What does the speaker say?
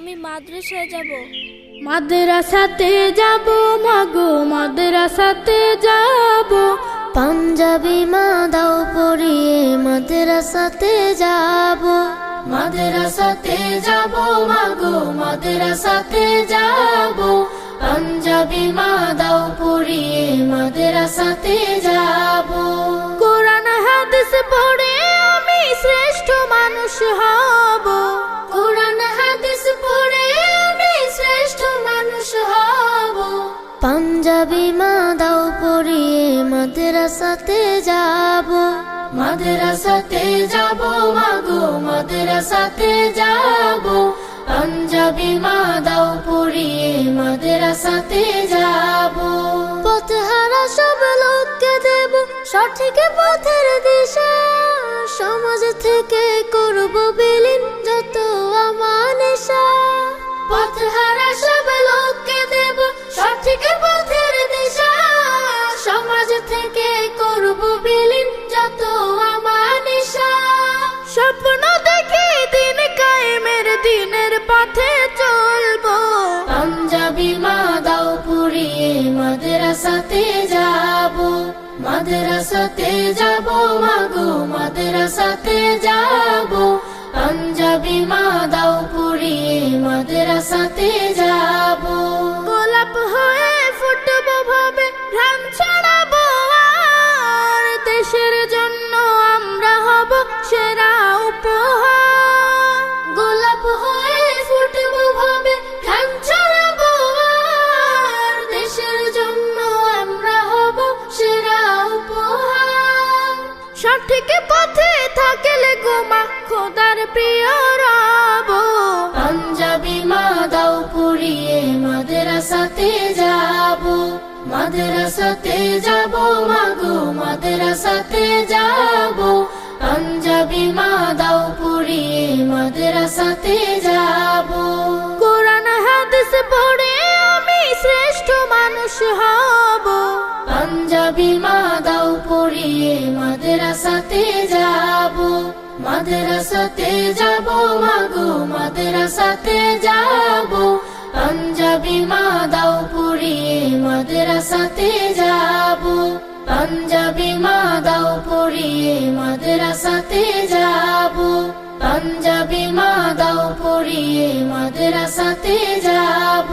আমি মাদ্রাসায় যাব। মাদ্রাসাতে যাব মাগো, মাদ্রাসাতে যাব। পাঞ্জাবি মা দাও পরিয়ে মাদ্রাসাতে যাব। মাদ্রাসাতে যাব মাগো, মাদ্রাসাতে যাব। পাঞ্জাবি মা দাও পরিয়ে মাদ্রাসাতে যাব। কোরআন হাদিস পড়ে আমি শ্রেষ্ঠ মানুষ হব। কোরআন হাদিস পড়ে আমি শ্রেষ্ঠ মানুষ হব। পাঞ্জাবি মা দাও পরিয়ে মাদ্রাসাতে যাব। মাদ্রাসাতে যাব মাগো, মাদ্রাসাতে যাব। পাঞ্জাবি মা দাও পরিয়ে মাদ্রাসাতে যাব। পথহারা সব লোককে দেব সঠিক পথের দিশা। সমাজ থেকে করব বিলীন যত আমানিশা। পথহারা সব লোককে দেব সঠিক পথের দিশা। সমাজ থেকে করব বিলীন যত আমানিশা। স্বপ্ন দেখি দিন কায়েমের, দিনের পথে চলবো। পাঞ্জাবি মা দাও পরিয়ে মাদ্রাসাতে যাব। মাদ্রাসাতে যাব মাগো, মাদ্রাসাতে যাব। পাঞ্জাবি মা দাও পরিয়ে মাদ্রাসাতে যাব। গোলাপ হয়ে ফুটবো ভাবে ঘ্রাণ ছড়াবো আর। দেশের জন্য আমরা হব সেরা উপহার। গোলাপ হয়ে ফুটবো ভাবে ঘ্রাণ ছড়াবো আর। দেশের জন্য আমরা হব সেরা উপহার। সঠিক পথে থাকলে গোমা খোদার প্রিয় রব। পাঞ্জাবি মা দাও পরিয়ে মাদ্রাসাতে যাব। মাদ্রাসাতে যাব মাগো, মাদ্রাসাতে যাব। পাঞ্জাবি মা দাও পরিয়ে মাদ্রাসাতে যাব। কোরআন হাদিস পড়ে আমি শ্রেষ্ঠ মানুষ হব। পাঞ্জাবি মা দাও পরিয়ে মাদ্রাসাতে যাব। মাদ্রাসাতে যাব মাগো, মাদ্রাসাতে যাব। পাঞ্জাবি মা দাও পরিয়ে মাদ্রাসাতে যাব। পাঞ্জাবি মা দাও পরিয়ে মাদ্রাসাতে যাব। পাঞ্জাবি মা দাও পরিয়ে মাদ্রাসাতে যাব।